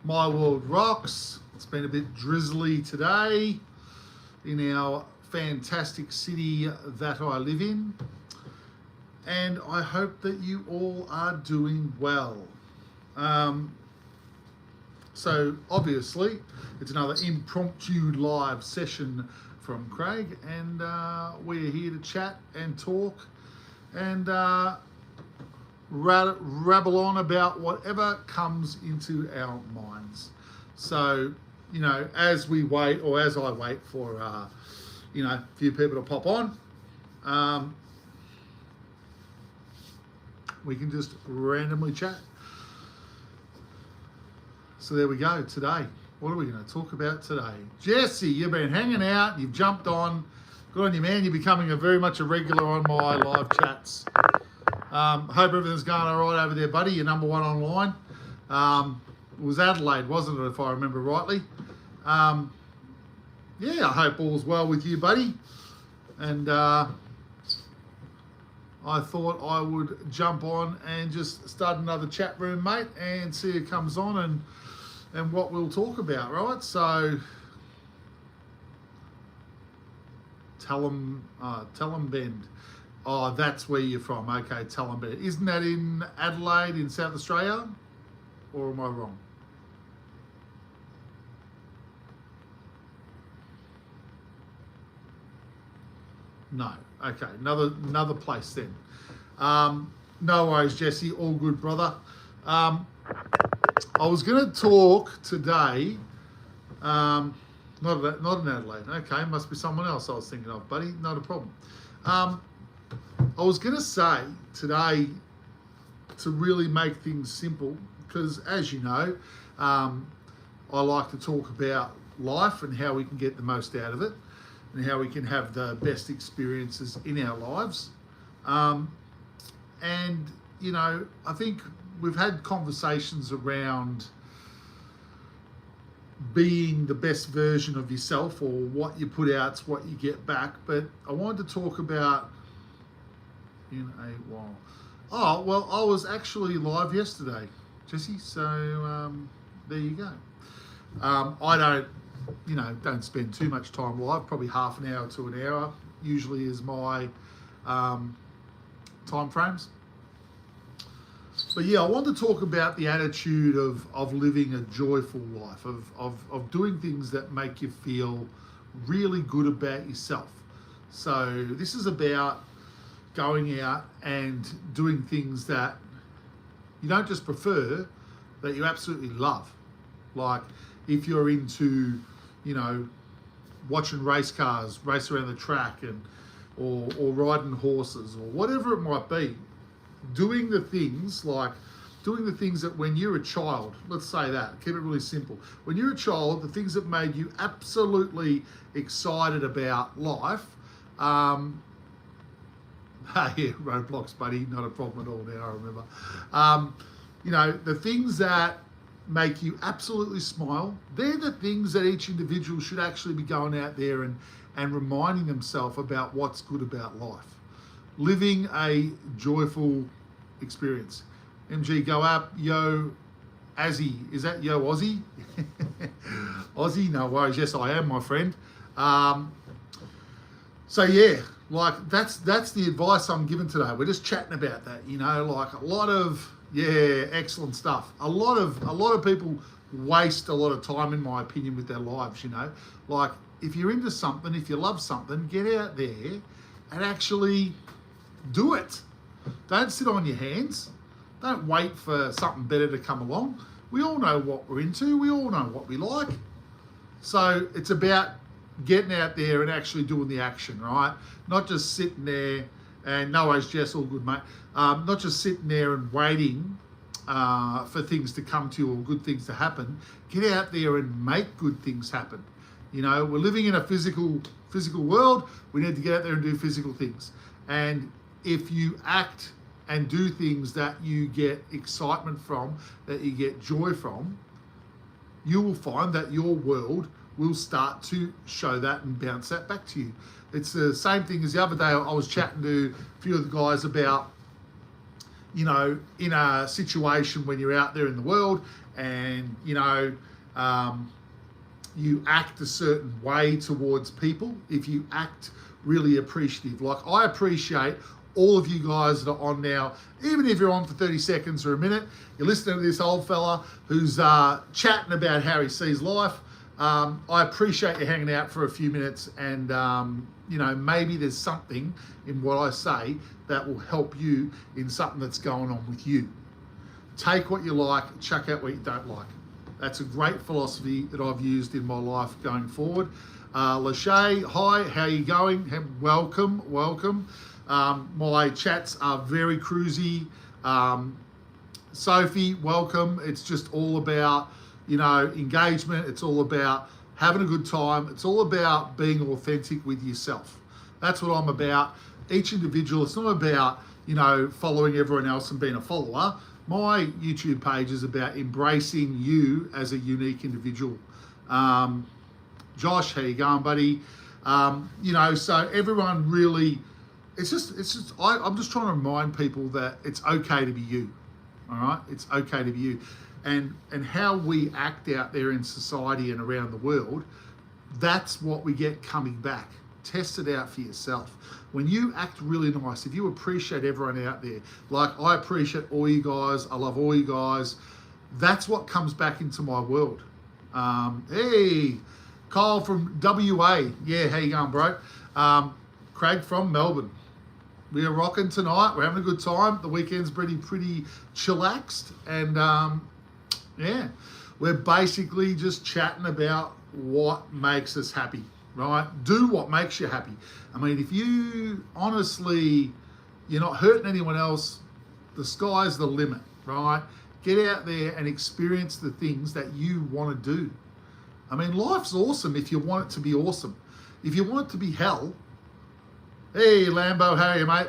My world rocks. It's been a bit drizzly today in our fantastic city that I live in, and I hope that you all are doing well. So obviously it's another impromptu live session from Craig, and we're here to chat and talk and rabble on about whatever comes into our minds. So, you know, as we wait, or as I wait for, a few people to pop on, we can just randomly chat. So there we go. Today, what are we going to talk about today? Jesse, you've been hanging out, you've jumped on. Good on you, man. You're becoming very much a regular on my live chats. Hope everything's going all right over there, buddy. You're number one online. It was Adelaide, wasn't it, if I remember rightly? Yeah, I hope all's well with you, buddy. And I thought I would jump on and just start another chat room, mate, and see who comes on and what we'll talk about, right? So tell them Bend. Oh, that's where you're from. Okay, tell them Bend. Isn't that in Adelaide in South Australia? Or am I wrong? No. Okay, another place then. No worries, Jesse. All good, brother. I was going to talk today. Not in Adelaide. Okay, must be someone else I was thinking of, buddy. Not a problem. I was going to say today, to really make things simple, because as you know, I like to talk about life and how we can get the most out of it and how we can have the best experiences in our lives. And, you know, I think we've had conversations around being the best version of yourself, or what you put out's what you get back. But I wanted to talk about in a while. Oh, well, I was actually live yesterday, Jesse. So there you go. I don't spend too much time live, probably half an hour to an hour usually is my time frames. But yeah, I want to talk about the attitude of living a joyful life, of doing things that make you feel really good about yourself. So this is about going out and doing things that you don't just prefer, that you absolutely love. Like if you're into, watching race cars race around the track or riding horses or whatever it might be, doing the things that when you're a child, let's say that, keep it really simple. When you're a child, the things that made you absolutely excited about life, yeah, roadblocks, buddy, not a problem at all now, I remember. The things that make you absolutely smile, they're the things that each individual should actually be going out there and reminding themselves about what's good about life. Living a joyful experience. MG, go up. Yo, Azzy. Is that Yo Aussie? Aussie, no worries. Yes, I am, my friend. So yeah, like that's the advice I'm giving today. We're just chatting about that, like a lot of, yeah, excellent stuff. A lot of people waste a lot of time, in my opinion, with their lives, Like if you're into something, if you love something, get out there and actually do it. Don't sit on your hands. Don't wait for something better to come along. We all know what we're into. We all know what we like. So it's about getting out there and actually doing the action, right? Not just sitting there and no worries, Jess, all good, mate. Not just sitting there and waiting for things to come to you or good things to happen. Get out there and make good things happen. We're living in a physical world. We need to get out there and do physical things. And if you act and do things that you get excitement from, that you get joy from, you will find that your world will start to show that and bounce that back to you. It's the same thing as the other day. I was chatting to a few of the guys about, you know, in a situation when you're out there in the world and, you know, you act a certain way towards people, if you act really appreciative. Like, I appreciate all of you guys that are on now, even if you're on for 30 seconds or a minute, you're listening to this old fella who's chatting about how he sees life. I appreciate you hanging out for a few minutes, and you know, maybe there's something in what I say that will help you in something that's going on with you. Take what you like, chuck out what you don't like. That's a great philosophy that I've used in my life going forward. Lachey, hi, how you going? Welcome, welcome. My chats are very cruisy. Sophie, welcome. It's just all about, you know, engagement. It's all about having a good time. It's all about being authentic with yourself. That's what I'm about. Each individual, it's not about, you know, following everyone else and being a follower. My YouTube page is about embracing you as a unique individual. Josh, how you going, buddy? You know, so everyone really, I'm just trying to remind people that it's okay to be you. All right, it's okay to be you, and how we act out there in society and around the world, that's what we get coming back. Test it out for yourself. When you act really nice, if you appreciate everyone out there, like I appreciate all you guys, I love all you guys, that's what comes back into my world. Hey, Kyle from WA, yeah, how you going, bro? Craig from Melbourne. We are rocking tonight. We're having a good time. The weekend's pretty chillaxed, and yeah, we're basically just chatting about what makes us happy, right? Do what makes you happy. I mean, if you honestly, you're not hurting anyone else, the sky's the limit, right? Get out there and experience the things that you want to do. I mean, life's awesome if you want it to be awesome. If you want it to be hell, hey, Lambo, how are you, mate?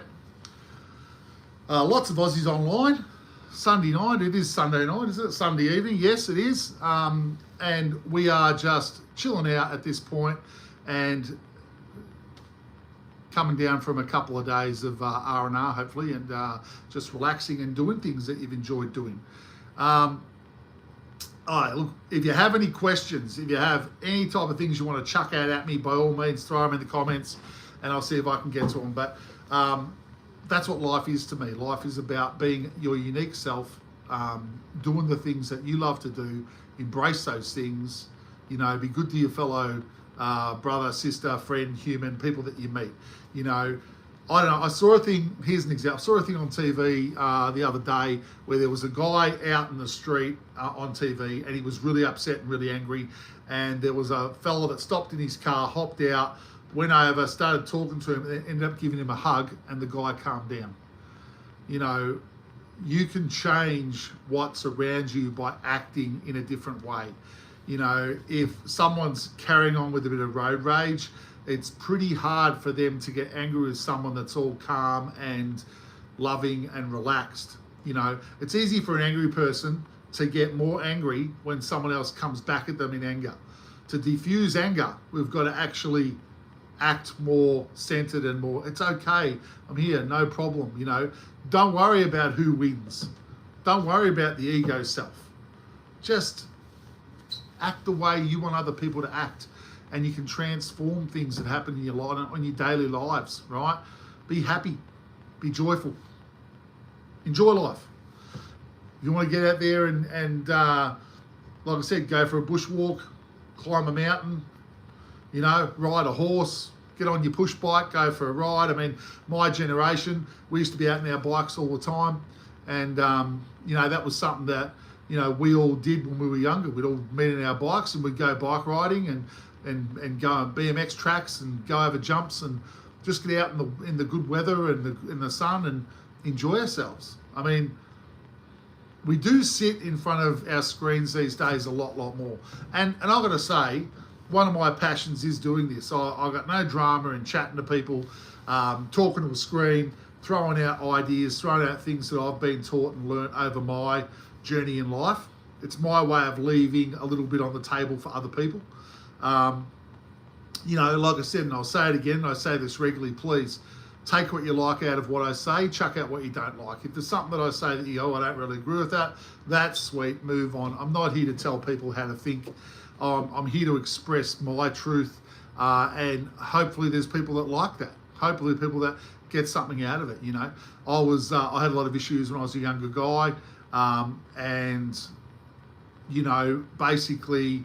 Lots of Aussies online. Sunday night, it is Sunday night, is it? Sunday evening, yes, it is. And we are just chilling out at this point and coming down from a couple of days of R&R, hopefully, and just relaxing and doing things that you've enjoyed doing. All right, look, if you have any questions, if you have any type of things you want to chuck out at me, by all means, throw them in the comments, and I'll see if I can get to them. But that's what life is to me. Life is about being your unique self, doing the things that you love to do, embrace those things, you know, be good to your fellow brother, sister, friend, human, people that you meet. You know, I don't know, I saw a thing, here's an example, I saw a thing on TV the other day where there was a guy out in the street on TV, and he was really upset and really angry, and there was a fella that stopped in his car, hopped out, went over, started talking to him, and ended up giving him a hug, and the guy calmed down. You know, you can change what's around you by acting in a different way. You know, if someone's carrying on with a bit of road rage, it's pretty hard for them to get angry with someone that's all calm and loving and relaxed. You know, it's easy for an angry person to get more angry when someone else comes back at them in anger. To diffuse anger, we've got to actually act more centered and more, it's okay, I'm here, no problem, you know. Don't worry about who wins. Don't worry about the ego self. Just act the way you want other people to act, and you can transform things that happen in your life, on your daily lives, right? Be happy, be joyful, enjoy life. If you want to get out there and like I said, go for a bushwalk, climb a mountain, you know, ride a horse, get on your push bike, go for a ride. I mean, my generation, we used to be out on our bikes all the time, and you know, that was something that, you know, we all did when we were younger. We'd all meet in our bikes and we'd go bike riding and go on BMX tracks and go over jumps and just get out in the good weather and in the sun and enjoy ourselves. I mean, we do sit in front of our screens these days a lot more. And I've got to say, one of my passions is doing this. I've got no drama in chatting to people, talking to a screen, throwing out ideas, throwing out things that I've been taught and learnt over my journey in life. It's my way of leaving a little bit on the table for other people. You know, like I said, and I'll say it again, and I say this regularly, please take what you like out of what I say, chuck out what you don't like. If there's something that I say that you go, I don't really agree with that, that's sweet, move on. I'm not here to tell people how to think. I'm here to express my truth, and hopefully there's people that like that. Hopefully people that get something out of it, you know. I had a lot of issues when I was a younger guy, and, you know, basically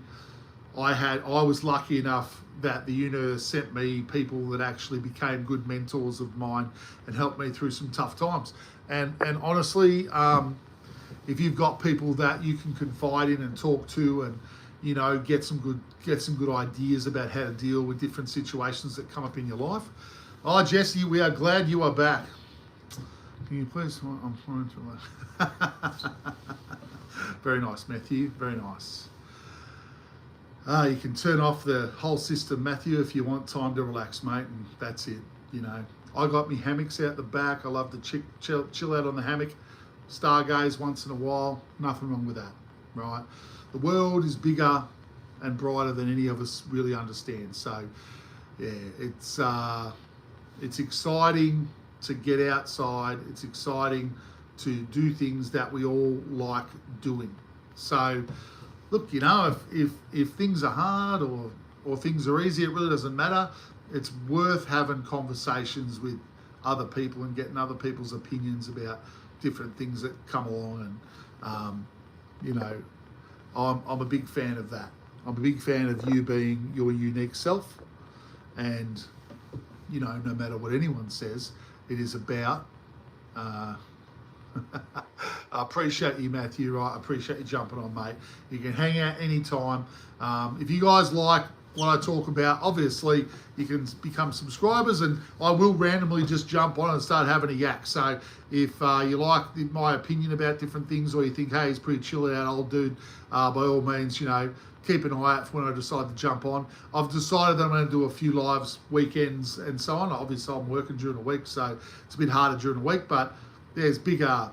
I was lucky enough that the universe sent me people that actually became good mentors of mine and helped me through some tough times. And honestly, if you've got people that you can confide in and talk to, and, you know, get some good ideas about how to deal with different situations that come up in your life. Oh, Jesse, we are glad you are back. Can you please? I'm trying to. Very nice, Matthew. Very nice. You can turn off the whole system, Matthew, if you want time to relax, mate, and that's it. You know, I got me hammocks out the back. I love to chill out on the hammock, stargaze once in a while. Nothing wrong with that, right? The world is bigger and brighter than any of us really understand. So, yeah, it's exciting to get outside. It's exciting to do things that we all like doing. So, look, you know, if things are hard or things are easy, it really doesn't matter. It's worth having conversations with other people and getting other people's opinions about different things that come along. And, you know, I'm a big fan of that. I'm a big fan of you being your unique self. And, you know, no matter what anyone says, it is about... I appreciate you, Matthew. Right, I appreciate you jumping on, mate. You can hang out anytime. If you guys like what I talk about, obviously you can become subscribers, and I will randomly just jump on and start having a yak. So if you like my opinion about different things, or you think, hey, he's pretty chilled out old dude, by all means, you know, keep an eye out for when I decide to jump on. I've decided that I'm going to do a few lives, weekends, and so on. Obviously, I'm working during the week, so it's a bit harder during the week, but there's bigger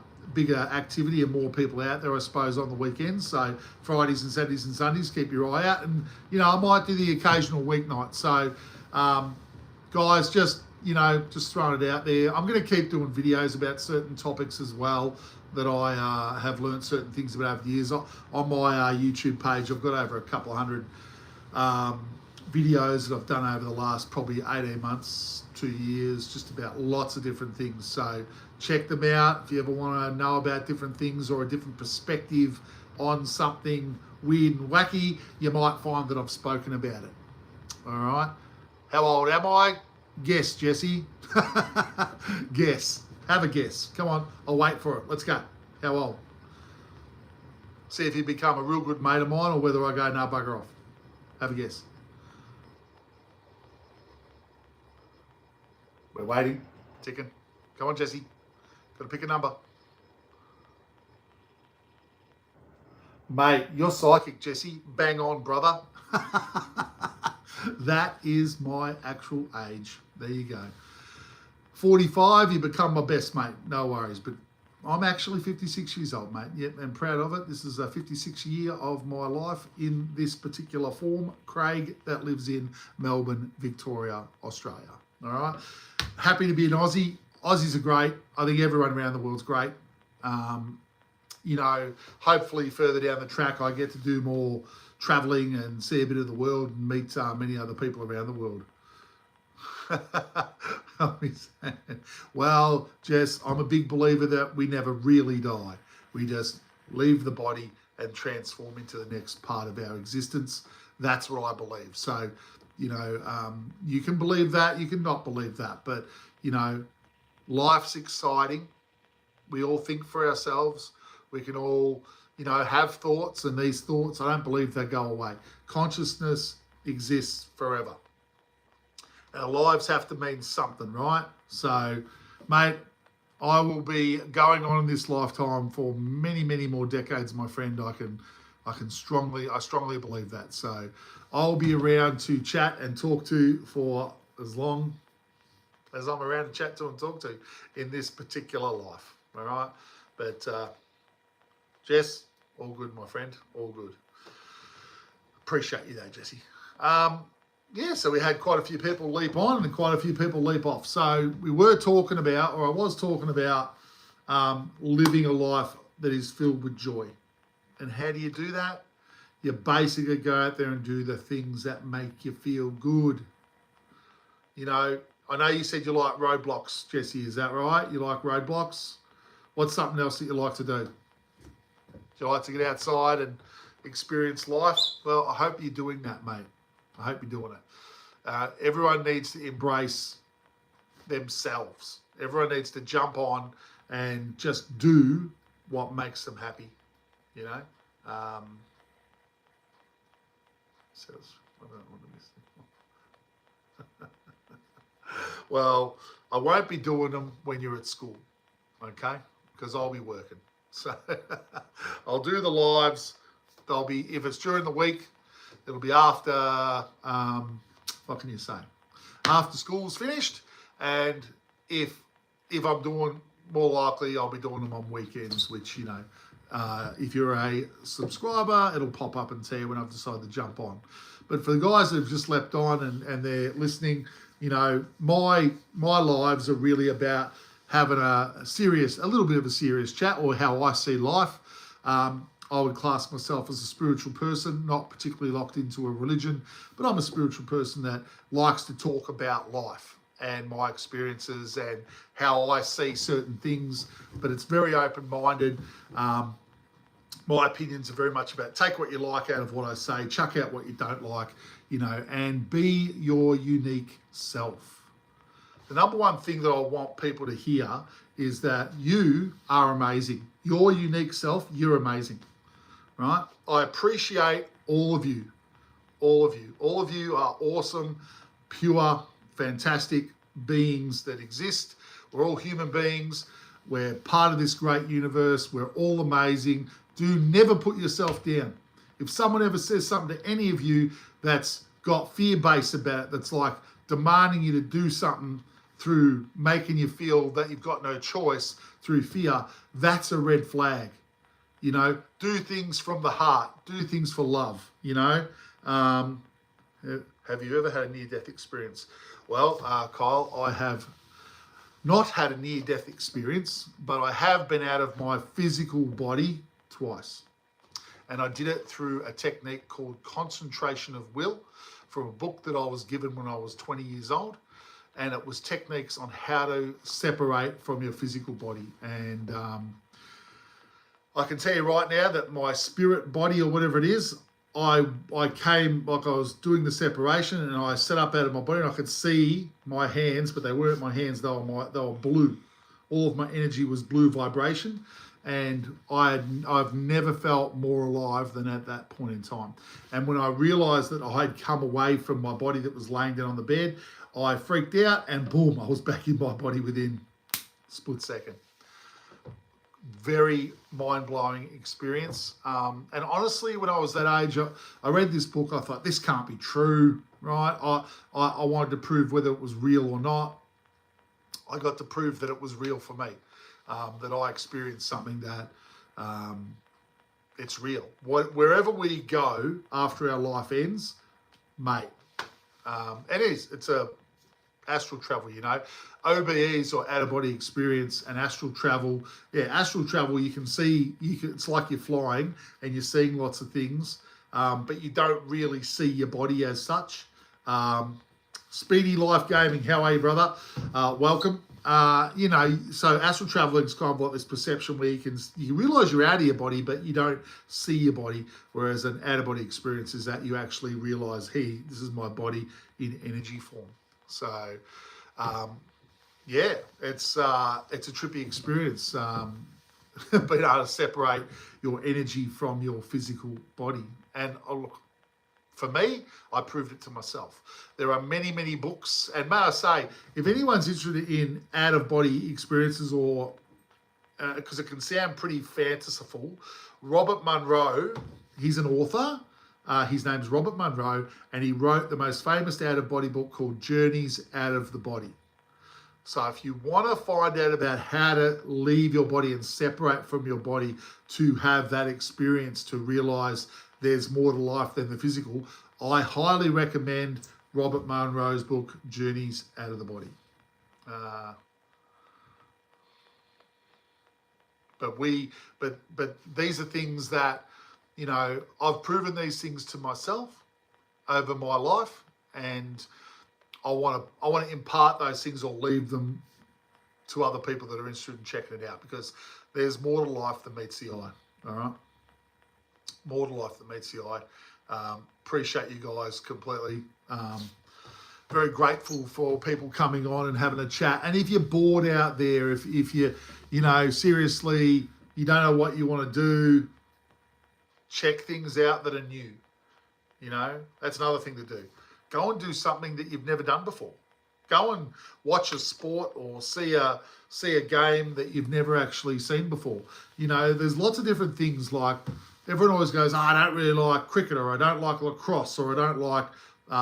activity and more people out there, I suppose, on the weekends. So Fridays and Saturdays and Sundays, keep your eye out. And, you know, I might do the occasional weeknight. So, guys, just throwing it out there. I'm going to keep doing videos about certain topics as well that I have learned certain things about over the years. On my YouTube page, I've got over a couple of hundred videos that I've done over the last probably 18 months, 2 years, just about lots of different things. So check them out if you ever want to know about different things or a different perspective on something weird and wacky. You might find that I've spoken about it. All right. How old am I? Guess, Jesse. Guess. Have a guess. Come on. I'll wait for it. Let's go. How old? See if you become a real good mate of mine, or whether I go, no, bugger off. Have a guess. We're waiting. Ticking. Come on, Jesse. Got to pick a number. Mate, you're psychic, Jesse. Bang on, brother. That is my actual age. There you go. 45, you become my best mate. No worries. But I'm actually 56 years old, mate. Yep, and proud of it. This is a 56th year of my life in this particular form. Craig, that lives in Melbourne, Victoria, Australia. All right. Happy to be an Aussie. Aussies are great. I think everyone around the world's great. You know, hopefully further down the track, I get to do more traveling and see a bit of the world and meet many other people around the world. Well, Jess, I'm a big believer that we never really die. We just leave the body and transform into the next part of our existence. That's what I believe. So, you know, you can believe that, you can not believe that, but, you know, life's exciting. We all think for ourselves. We can all, you know, have thoughts, and these thoughts, I don't believe they go away. Consciousness exists forever. Our lives have to mean something, right? So, mate, I will be going on in this lifetime for many, many more decades, my friend. I strongly believe that. So I'll be around to chat and talk to for as long as I'm around to chat to and talk to in this particular life. All right. But Jess, all good, my friend. All good. Appreciate you though, Jesse. yeah, so we had quite a few people leap on and quite a few people leap off. So we were talking about, or I was talking about, living a life that is filled with joy. And how do you do that? You basically go out there and do the things that make you feel good. You know, I know you said you like roadblocks, Jesse. Is that right? You like roadblocks? What's something else that you like to do? Do you like to get outside and experience life? Well, I hope you're doing that, mate. I hope you're doing it. Everyone needs to embrace themselves. Everyone needs to jump on and just do what makes them happy, you know? Well, I won't be doing them when you're at school, okay? Because I'll be working. So I'll do the lives. They'll be, if it's during the week, it'll be after, what can you say? After school's finished. And if I'm doing, more likely I'll be doing them on weekends, which, you know, if you're a subscriber, it'll pop up and tell you when I've decided to jump on. But for the guys that have just leapt on and they're listening, you know, my lives are really about having a little bit of a serious chat, or how I see life. I would class myself as a spiritual person, not particularly locked into a religion, but I'm a spiritual person that likes to talk about life and my experiences and how I see certain things, but it's very open-minded. My opinions are very much about take what you like out of what I say, chuck out what you don't like, you know, and be your unique self. The number one thing that I want people to hear is that you are amazing. Your unique self, you're amazing, right? I appreciate all of you. All of you. All of you are awesome, pure, fantastic beings that exist. We're all human beings. We're part of this great universe. We're all amazing. Do never put yourself down. If someone ever says something to any of you that's got fear base about it, that's like demanding you to do something through making you feel that you've got no choice through fear, that's a red flag. You know, do things from the heart, do things for love, you know. Have you ever had a near-death experience? Well, Kyle, I have not had a near-death experience, but I have been out of my physical body twice. And I did it through a technique called concentration of will from a book that I was given when I was 20 years old. And it was techniques on how to separate from your physical body. And I can tell you right now that my spirit body, or whatever it is, I came, like I was doing the separation, and I set up out of my body, and I could see my hands, but they weren't my hands, they were blue. All of my energy was blue vibration. And I've never felt more alive than at that point in time. And when I realized that I had come away from my body that was laying down on the bed, I freaked out, and boom, I was back in my body within a split second. Very mind-blowing experience. And honestly, when I was that age, I read this book, I thought, this can't be true, right? I wanted to prove whether it was real or not. I got to prove that it was real for me. That I experienced something that it's real. Wherever we go after our life ends, mate, it's a astral travel, you know. OBEs, or out-of-body experience, and astral travel. Yeah, astral travel, you can see, it's like you're flying and you're seeing lots of things, but you don't really see your body as such. Speedy Life Gaming, how are you, brother? Welcome. You know, so astral traveling is kind of like this perception where you realize you're out of your body, but you don't see your body. Whereas an out-of-body experience is that you actually realize, hey, this is my body in energy form. So, yeah, it's a trippy experience. Being able to separate your energy from your physical body. And look, for me, I proved it to myself. There are many, many books. And may I say, if anyone's interested in out-of-body experiences, or because it can sound pretty fanciful, Robert Monroe, he's an author. His name's Robert Monroe, and he wrote the most famous out-of-body book called Journeys Out of the Body. So if you want to find out about how to leave your body and separate from your body to have that experience, to realize there's more to life than the physical, I highly recommend Robert Monroe's book, Journeys Out of the Body. But these are things that, you know, I've proven these things to myself over my life, and I want to impart those things or leave them to other people that are interested in checking it out, because there's more to life than meets the eye. All right, more to life than meets the eye. Appreciate you guys completely. Very grateful for people coming on and having a chat. And if you're bored out there, if you know, seriously, you don't know what you want to do, check things out that are new. You know, that's another thing to do. Go and do something that you've never done before. Go and watch a sport or see a game that you've never actually seen before. You know, there's lots of different things. Like, everyone always goes, oh, I don't really like cricket, or I don't like lacrosse, or I don't like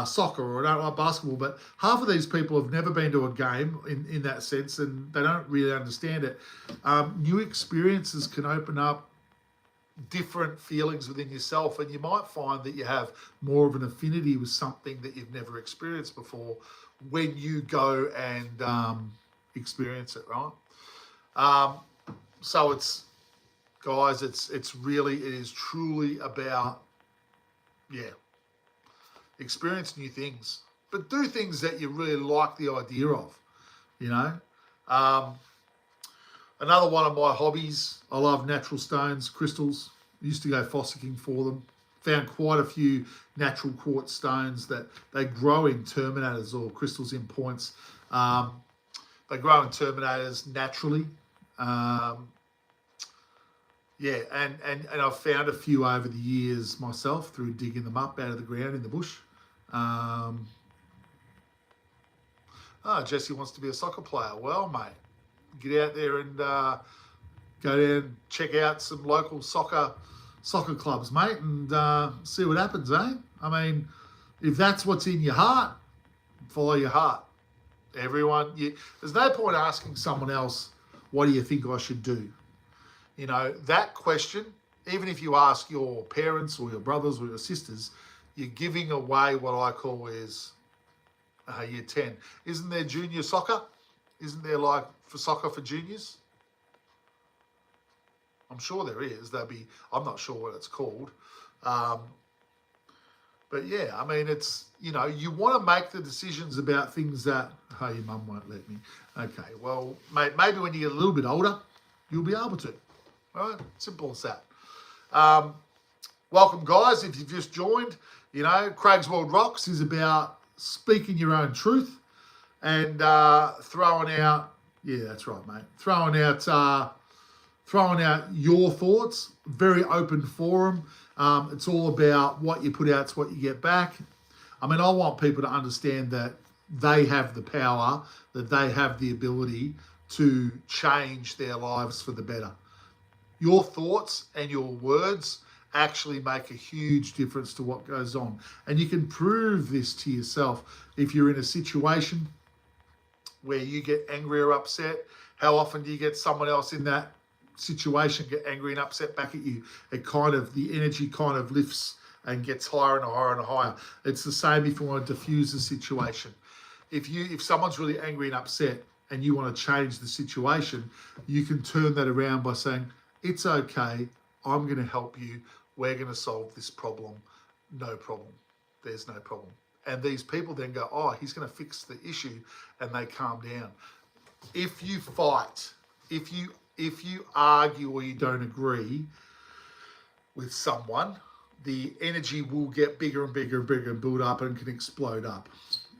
soccer, or I don't like basketball. But half of these people have never been to a game in that sense, and they don't really understand it. New experiences can open up different feelings within yourself, and you might find that you have more of an affinity with something that you've never experienced before when you go and experience it, right? So it's, guys, it is truly about, experience new things, but do things that you really like the idea of, you know. Another one of my hobbies, I love natural stones, crystals. I used to go fossicking for them. Found quite a few natural quartz stones that they grow in terminators, or crystals in points. They grow in terminators naturally. And I've found a few over the years myself through digging them up out of the ground in the bush. Jesse wants to be a soccer player. Well, mate, get out there and go down and check out some local soccer clubs, mate, and see what happens, eh? I mean, if that's what's in your heart, follow your heart. There's no point asking someone else, what do you think I should do? You know, that question, even if you ask your parents or your brothers or your sisters, you're giving away what I call is year 10. Isn't there junior soccer? Isn't there, like, for soccer for juniors? I'm sure there is. I'm not sure what it's called. But yeah, I mean, it's, you know, you want to make the decisions about things that, your mum won't let me. Okay, well, mate, maybe when you get a little bit older, you'll be able to. Right? Simple as that. Welcome, guys. If you've just joined, you know, Craigsworldrocks is about speaking your own truth and throwing out, that's right, mate, throwing out your thoughts. Very open forum. It's all about what you put out, it's what you get back. I mean, I want people to understand that they have the power, that they have the ability to change their lives for the better. Your thoughts and your words actually make a huge difference to what goes on. And you can prove this to yourself if you're in a situation where you get angry or upset. How often do you get someone else in that situation get angry and upset back at you? The energy kind of lifts and gets higher and higher and higher. It's the same if you want to diffuse a situation. If someone's really angry and upset and you want to change the situation, you can turn that around by saying, it's okay, I'm going to help you, we're going to solve this problem, no problem, there's no problem. And these people then go, oh, he's going to fix the issue, and they calm down. If you fight, if you argue or you don't agree with someone, the energy will get bigger and bigger and bigger and build up and can explode up.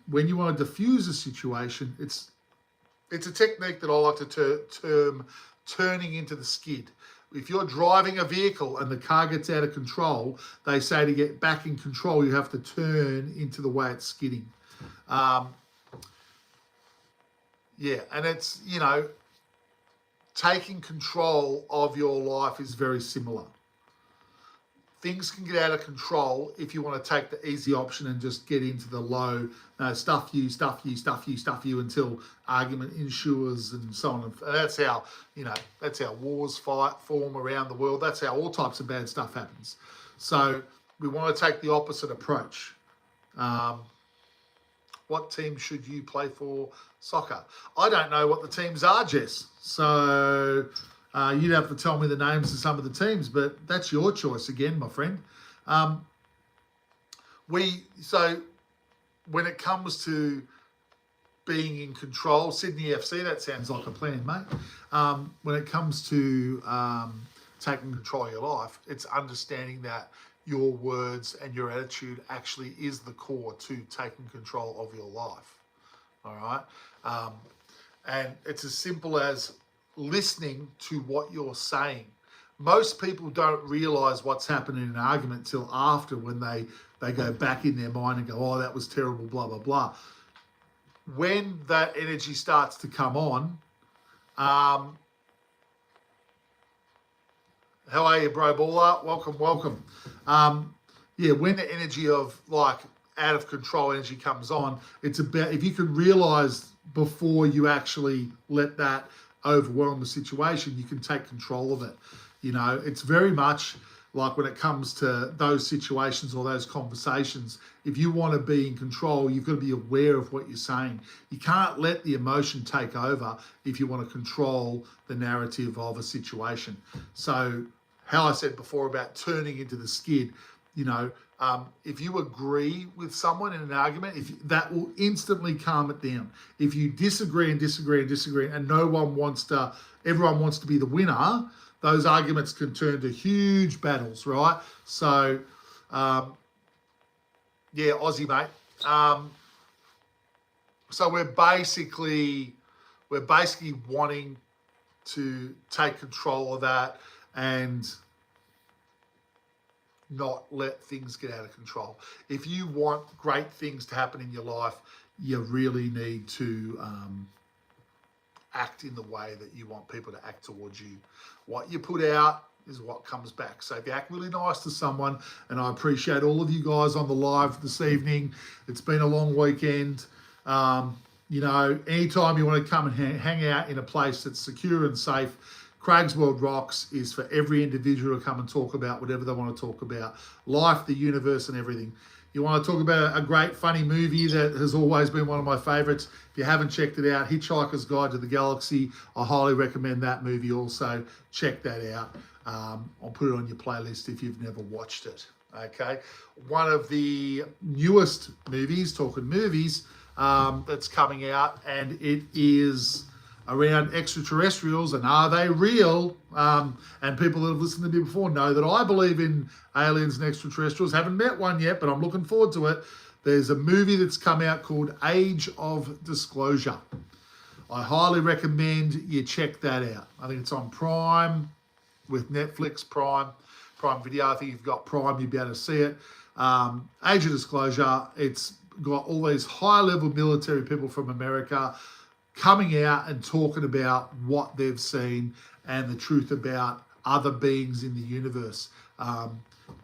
When you want to diffuse a situation, it's a technique that I like to term turning into the skid. If you're driving a vehicle and the car gets out of control, they say to get back in control, you have to turn into the way it's skidding. And it's, you know, taking control of your life is very similar. Things can get out of control if you want to take the easy option and just get into the low, stuff you until argument ensues and so on. And that's how, that's how wars form around the world. That's how all types of bad stuff happens. So we want to take the opposite approach. What team should you play for soccer? I don't know what the teams are, Jess. So you'd have to tell me the names of some of the teams, but that's your choice again, my friend. So when it comes to being in control, Sydney FC, that sounds like a plan, mate. When it comes to taking control of your life, it's understanding that your words and your attitude actually is the core to taking control of your life. All right. And it's as simple as listening to what you're saying. Most people don't realize what's happened in an argument till after, when they go back in their mind and go, oh, that was terrible, blah, blah, blah. When that energy starts to come on, how are you, bro baller? Welcome. When the energy of like out of control energy comes on, it's about, if you can realize before you actually let that overwhelm the situation, you can take control of it. You know, it's very much like when it comes to those situations or those conversations, if you want to be in control, you've got to be aware of what you're saying. You can't let the emotion take over if you want to control the narrative of a situation. So how I said before about turning into the skid, you know, if you agree with someone in an argument, that will instantly calm it down. If you disagree and everyone wants to be the winner, those arguments can turn to huge battles, right? So, Aussie, mate. So we're basically wanting to take control of that and not let things get out of control. If you want great things to happen in your life, you really need to act in the way that you want people to act towards you. What you put out is what comes back. So if you act really nice to someone, and I appreciate all of you guys on the live this evening. It's been a long weekend. You know, anytime you want to come and hang out in a place that's secure and safe, Craigsworldrocks is for every individual to come and talk about whatever they want to talk about. Life, the universe, and everything. You want to talk about a great, funny movie that has always been one of my favourites. If you haven't checked it out, Hitchhiker's Guide to the Galaxy. I highly recommend that movie also. Check that out. I'll put it on your playlist if you've never watched it. Okay. One of the newest movies, talking movies, that's coming out, and it is around extraterrestrials and are they real? And people that have listened to me before know that I believe in aliens and extraterrestrials. Haven't met one yet, but I'm looking forward to it. There's a movie that's come out called Age of Disclosure. I highly recommend you check that out. I think it's on Prime with Netflix, Prime Video. I think if you've got Prime, you'll be able to see it. Age of Disclosure, it's got all these high-level military people from America coming out and talking about what they've seen and the truth about other beings in the universe.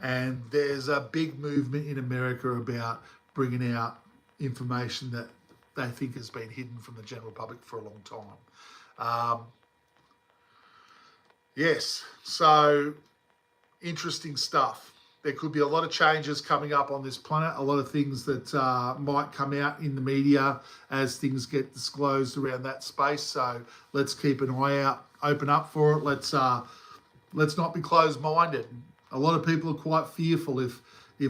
And there's a big movement in America about bringing out information that they think has been hidden from the general public for a long time. Yes, so interesting stuff. There could be a lot of changes coming up on this planet, a lot of things that might come out in the media as things get disclosed around that space. So let's keep an eye out, open up for it. Let's not be closed-minded. A lot of people are quite fearful if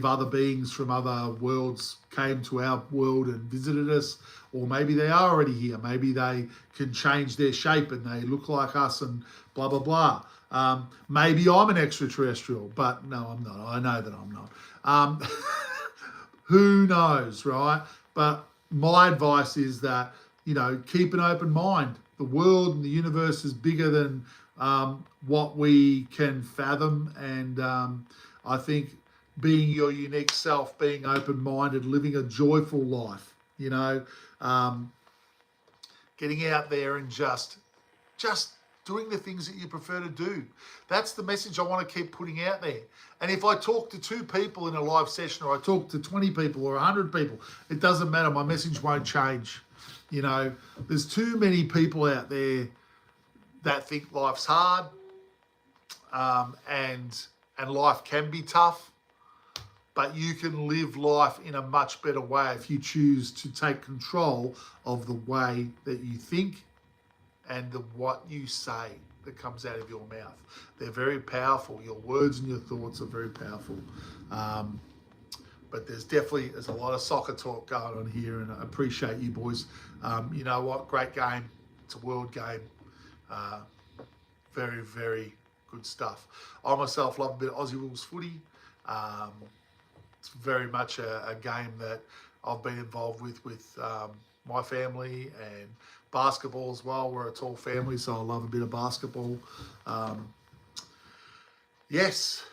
other beings from other worlds came to our world and visited us, or maybe they are already here. Maybe they can change their shape and they look like us and blah, blah, blah. Maybe I'm an extraterrestrial, but no, I'm not. I know that I'm not. Who knows, right? But my advice is that, you know, keep an open mind. The world and the universe is bigger than what we can fathom. And I think being your unique self, being open-minded, living a joyful life, you know, getting out there and just doing the things that you prefer to do. That's the message I want to keep putting out there. And if I talk to 2 people in a live session, or I talk to 20 people or 100 people, it doesn't matter. My message won't change. You know, there's too many people out there that think life's hard, and life can be tough. but you can live life in a much better way if you choose to take control of the way that you think and what you say that comes out of your mouth. They're very powerful. Your words and your thoughts are very powerful. But there's a lot of soccer talk going on here, and I appreciate you boys. You know what? Great game. It's a world game. Very, very good stuff. I myself love a bit of Aussie rules footy. It's very much a game that I've been involved with my family, and basketball as well. We're a tall family, so I love a bit of basketball. Yes,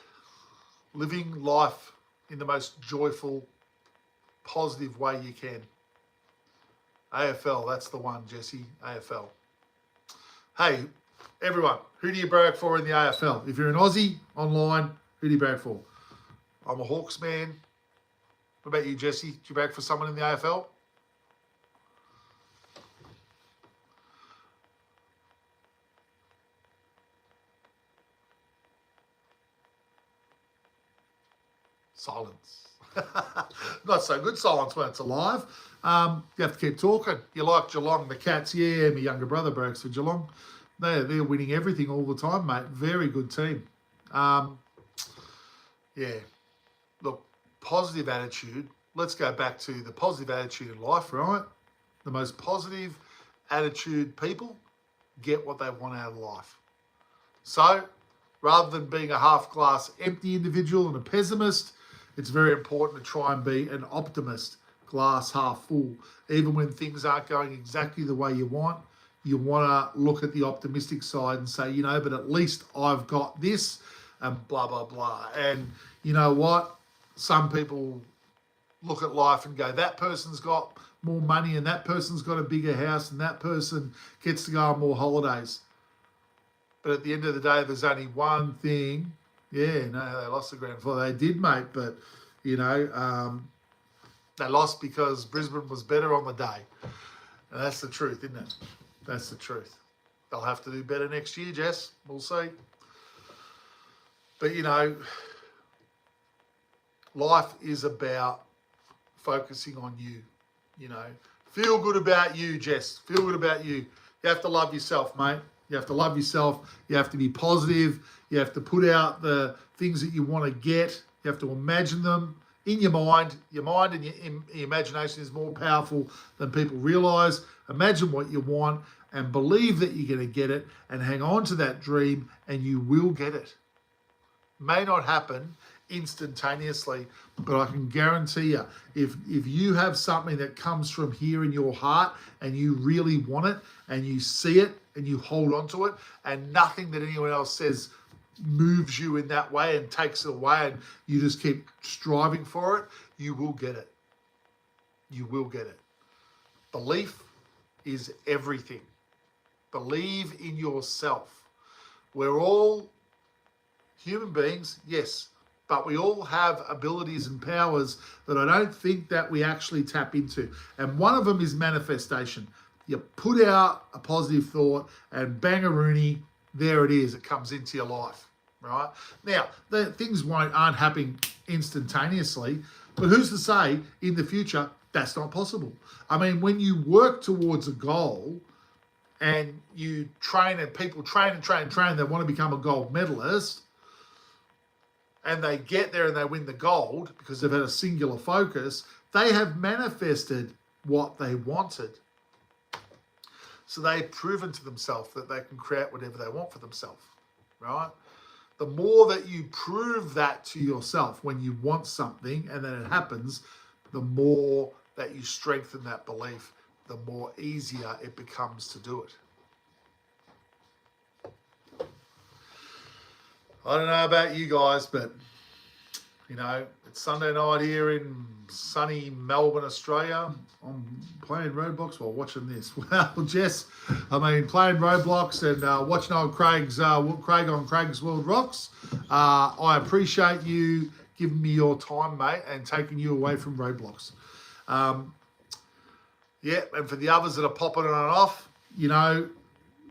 living life in the most joyful, positive way you can. AFL, that's the one, Jesse. AFL. Hey, everyone, who do you barrack for in the AFL? If you're an Aussie online, who do you barrack for? I'm a Hawks man. What about you, Jesse? Do you barrack for someone in the AFL? Silence. Not so good silence when it's alive. You have to keep talking. You like Geelong, the Cats. Yeah, my younger brother barracks for Geelong. They're winning everything all the time, mate. Very good team. Yeah. Look, positive attitude. Let's go back to the positive attitude in life, right? The most positive attitude people get what they want out of life. So, rather than being a half-glass empty individual and a pessimist, it's very important to try and be an optimist, glass half full. Even when things aren't going exactly the way you want to look at the optimistic side and say, you know, but at least I've got this and blah, blah, blah. And you know what? Some people look at life and go, that person's got more money and that person's got a bigger house and that person gets to go on more holidays. But at the end of the day, there's only one thing. Yeah, no, they lost the grand final. They did, mate, but, you know, they lost because Brisbane was better on the day. And that's the truth, isn't it? That's the truth. They'll have to do better next year, Jess. We'll see. But, you know, life is about focusing on you, you know. Feel good about you, Jess. Feel good about you. You have to love yourself, mate. You have to love yourself. You have to be positive. You have to put out the things that you want to get. You have to imagine them in your mind. Your mind and your imagination is more powerful than people realise. Imagine what you want and believe that you're going to get it and hang on to that dream and you will get it. May not happen instantaneously, but I can guarantee you, if you have something that comes from here in your heart and you really want it and you see it and you hold on to it and nothing that anyone else says moves you in that way and takes it away and you just keep striving for it, you will get it. You will get it. Belief is everything. Believe in yourself. We're all human beings, yes, but we all have abilities and powers that I don't think that we actually tap into. And one of them is manifestation. You put out a positive thought and bang-a-rooney, there it is. It comes into your life, right? Now, the things aren't happening instantaneously, but who's to say in the future that's not possible? I mean, when you work towards a goal and you train and people train, they want to become a gold medalist, and they get there and they win the gold because they've had a singular focus, they have manifested what they wanted. So they've proven to themselves that they can create whatever they want for themselves, right? The more that you prove that to yourself when you want something and then it happens, the more that you strengthen that belief, the more easier it becomes to do it. I don't know about you guys, but, you know, it's Sunday night here in sunny Melbourne, Australia. I'm playing Roadblocks while watching this. Well, Jess, I mean, playing Roadblocks and watching old Craig on Craigsworldrocks. I appreciate you giving me your time, mate, and taking you away from Roadblocks. Yeah, and for the others that are popping on and off, you know,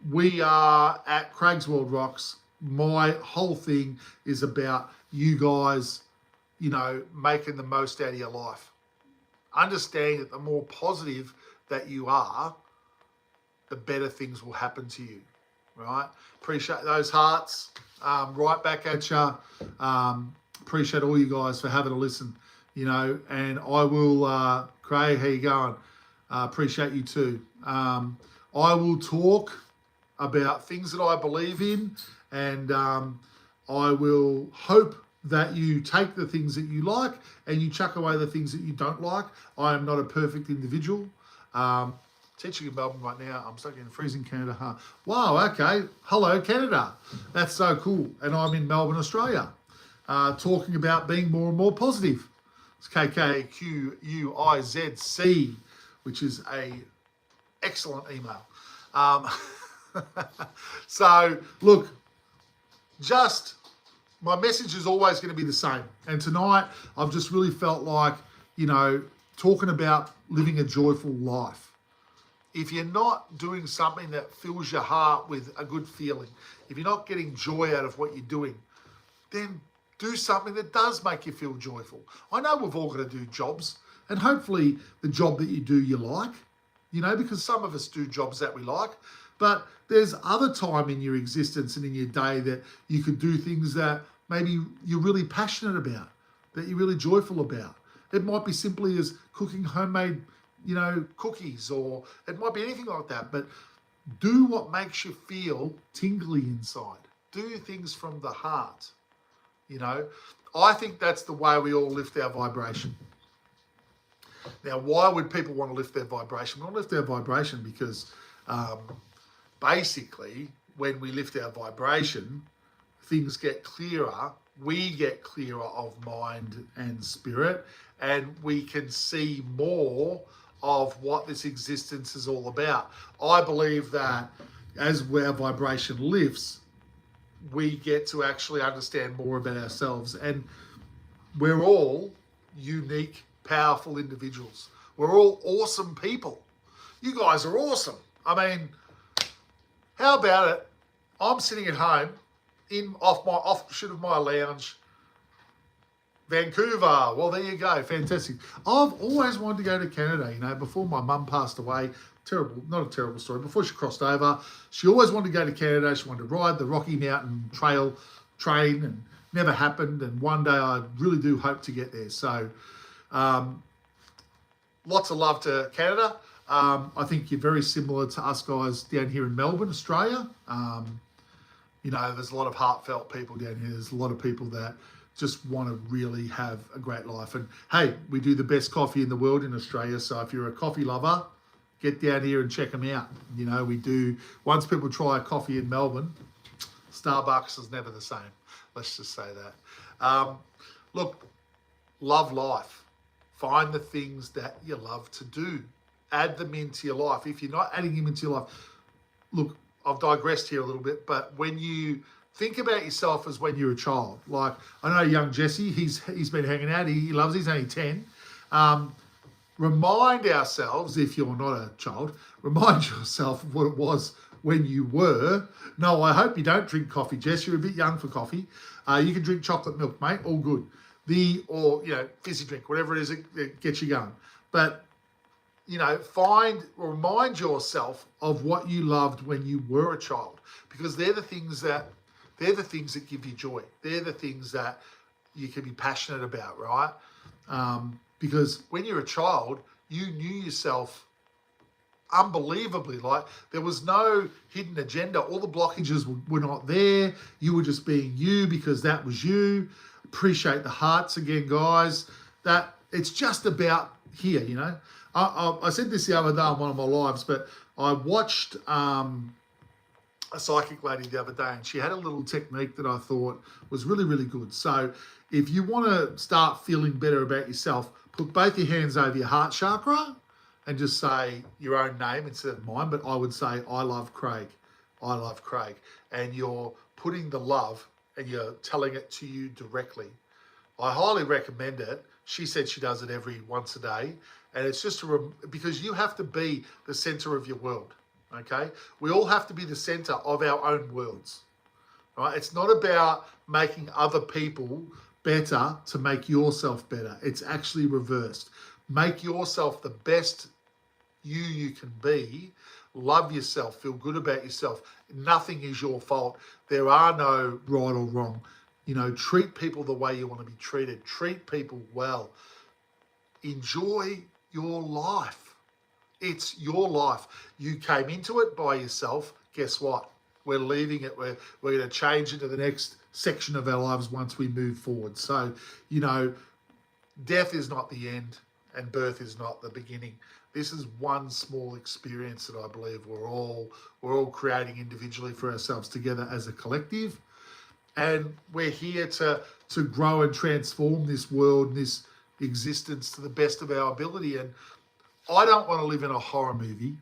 we are at Craigsworldrocks. My whole thing is about you guys making the most out of your life. Understand that the more positive that you are, the better things will happen to you, right? Appreciate those hearts. Right back at you. Appreciate all you guys for having a listen, and I will, Craig, how you going? Appreciate you too. I will talk about things that I believe in, and I will hope that you take the things that you like and you chuck away the things that you don't like. I am not a perfect individual. Teaching in Melbourne right now. I'm stuck in freezing Canada. Huh? Wow, okay. Hello, Canada. That's so cool. And I'm in Melbourne, Australia, talking about being more and more positive. It's KKQUIZC, which is a excellent email. So, look, just my message is always going to be the same. And tonight, I've just really felt like, talking about living a joyful life. If you're not doing something that fills your heart with a good feeling, if you're not getting joy out of what you're doing, then do something that does make you feel joyful. I know we've all got to do jobs, and hopefully the job that you do you like, because some of us do jobs that we like, but there's other time in your existence and in your day that you could do things that maybe you're really passionate about, that you're really joyful about. It might be simply as cooking homemade cookies, or it might be anything like that, but do what makes you feel tingly inside. Do things from the heart. I think that's the way we all lift our vibration. Now, why would people want to lift their vibration? We want to lift their vibration because basically when we lift our vibration, things get clearer, we get clearer of mind and spirit, and we can see more of what this existence is all about. I believe that as our vibration lifts, we get to actually understand more about ourselves. And we're all unique, powerful individuals. We're all awesome people. You guys are awesome. I mean, how about it? I'm sitting at home off my offshoot of my lounge, Vancouver. Well, there you go. Fantastic. I've always wanted to go to Canada, before my mum passed away. Not a terrible story. Before she crossed over, she always wanted to go to Canada. She wanted to ride the Rocky Mountain train, and never happened. And one day I really do hope to get there. So lots of love to Canada. I think you're very similar to us guys down here in Melbourne, Australia. There's a lot of heartfelt people down here. There's a lot of people that just want to really have a great life. And hey, we do the best coffee in the world in Australia. So if you're a coffee lover, get down here and check them out. We do, once people try a coffee in Melbourne, Starbucks is never the same. Let's just say that. Look, love life. Find the things that you love to do. Add them into your life. If you're not adding them into your life, look, I've digressed here a little bit, but when you think about yourself as when you're a child, like I know young Jesse, he's been hanging out, he loves, he's only 10. Remind ourselves, if you're not a child, remind yourself of what it was when you were. No, I hope you don't drink coffee, Jess. You're a bit young for coffee. You can drink chocolate milk, mate, all good. Or fizzy drink, whatever it is that gets you going. But remind yourself of what you loved when you were a child, because they're the things that give you joy. They're the things that you can be passionate about, right? Because when you're a child, you knew yourself unbelievably. Like there was no hidden agenda. All the blockages were not there. You were just being you because that was you. Appreciate the hearts again, guys. That it's just about here, I said this the other day on one of my lives, but I watched a psychic lady the other day, and she had a little technique that I thought was really, really good. So if you want to start feeling better about yourself, put both your hands over your heart chakra and just say your own name instead of mine, but I would say, I love Craig. I love Craig. And you're putting the love and you're telling it to you directly. I highly recommend it. She said she does it every once a day. And it's just because you have to be the center of your world, okay? We all have to be the center of our own worlds, right? It's not about making other people better to make yourself better. It's actually reversed. Make yourself the best you can be. Love yourself. Feel good about yourself. Nothing is your fault. There are no right or wrong. You know, treat people the way you want to be treated. Treat people well. Enjoy your life. It's your life. You came into it by yourself. Guess what? We're leaving it. We're going to change into the next section of our lives once we move forward. So, you know, death is not the end and birth is not the beginning. This is one small experience that I believe we're all creating individually for ourselves together as a collective. And we're here to grow and transform this world and this existence to the best of our ability. And I don't want to live in a horror movie,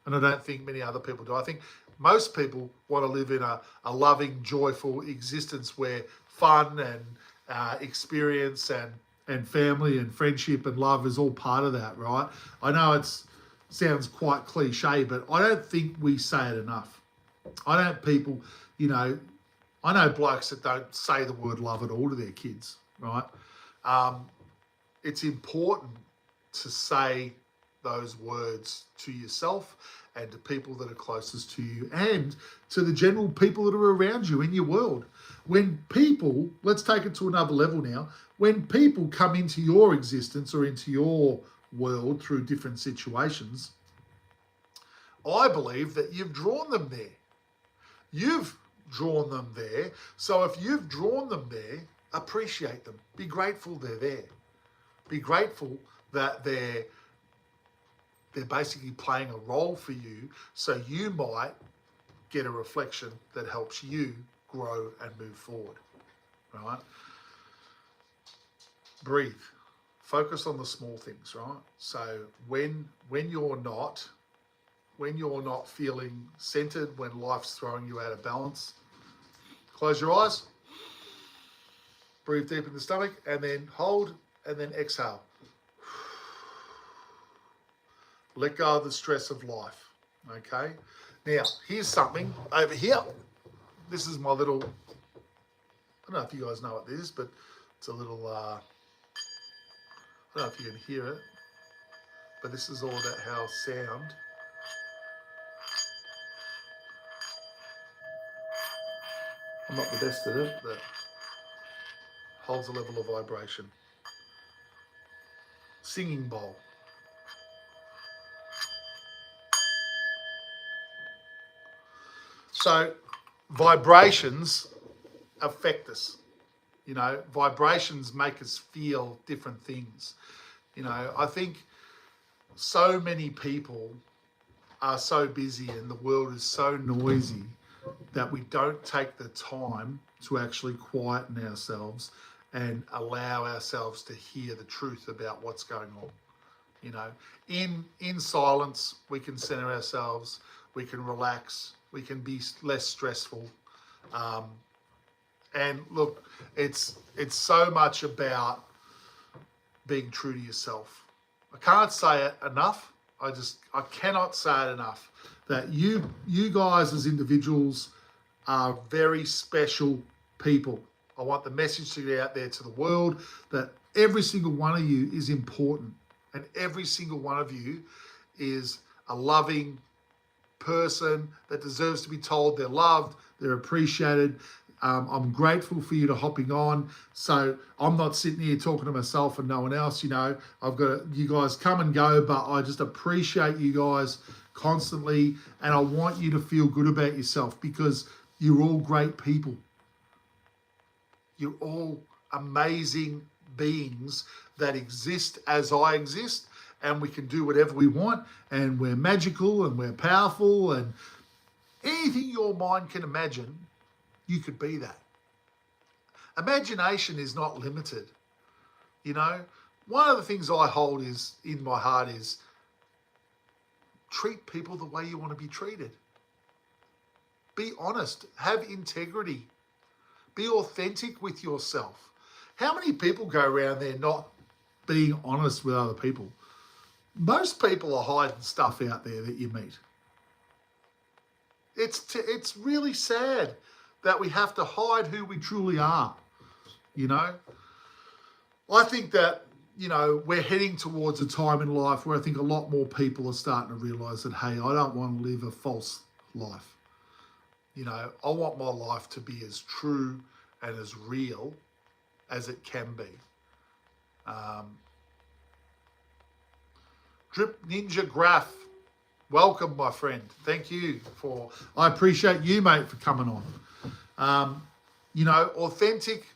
and I don't think many other people do. I think most people want to live in a loving, joyful existence where fun and experience and family and friendship and love is all part of that, right? I know it sounds quite cliche, but I don't think we say it enough. I don't people, you know, I know blokes that don't say the word love at all to their kids, right? It's important to say those words to yourself and to people that are closest to you and to the general people that are around you in your world. When people, let's take it to another level now, when people come into your existence or into your world through different situations, I believe that you've drawn them there. You've drawn them there. So if you've drawn them there, appreciate them. Be grateful they're there. Be grateful that they're basically playing a role for you, so you might get a reflection that helps you grow and move forward, right? Breathe. Focus on the small things, right? So when you're not feeling centered, when life's throwing you out of balance, close your eyes, breathe deep in the stomach, and then hold, and then exhale. Let go of the stress of life, okay? Now, here's something over here. This is my little, I don't know if you guys know what this is, but it's a little, I don't know if you can hear it, but this is all about how sound I'm not the best at it, but holds a level of vibration. Singing bowl. So vibrations affect us. You know, vibrations make us feel different things. You know, I think so many people are so busy and the world is so noisy that we don't take the time to actually quieten ourselves and allow ourselves to hear the truth about what's going on. You know, in silence, we can center ourselves, we can relax, we can be less stressful. And look, it's so much about being true to yourself. I can't say it enough. I cannot say it enough that you guys as individuals are very special people. I want the message to get out there to the world that every single one of you is important, and every single one of you is a loving person that deserves to be told they're loved, they're appreciated. I'm grateful for you to hopping on. So I'm not sitting here talking to myself and no one else. You know, I've got you guys come and go, but I just appreciate you guys constantly, and I want you to feel good about yourself because you're all great people. You're all amazing beings that exist as I exist, and we can do whatever we want, and we're magical and we're powerful, and anything your mind can imagine, you could be that. Imagination is not limited. You know, one of the things I hold is in my heart is treat people the way you want to be treated. Be honest, have integrity, be authentic with yourself. How many people go around there not being honest with other people? Most people are hiding stuff out there that you meet. It's really sad that we have to hide who we truly are, you know? I think that, we're heading towards a time in life where I think a lot more people are starting to realise that, hey, I don't want to live a false life. I want my life to be as true and as real as it can be. Drip Ninja Graph, welcome, my friend. Thank you I appreciate you, mate, for coming on. Authentic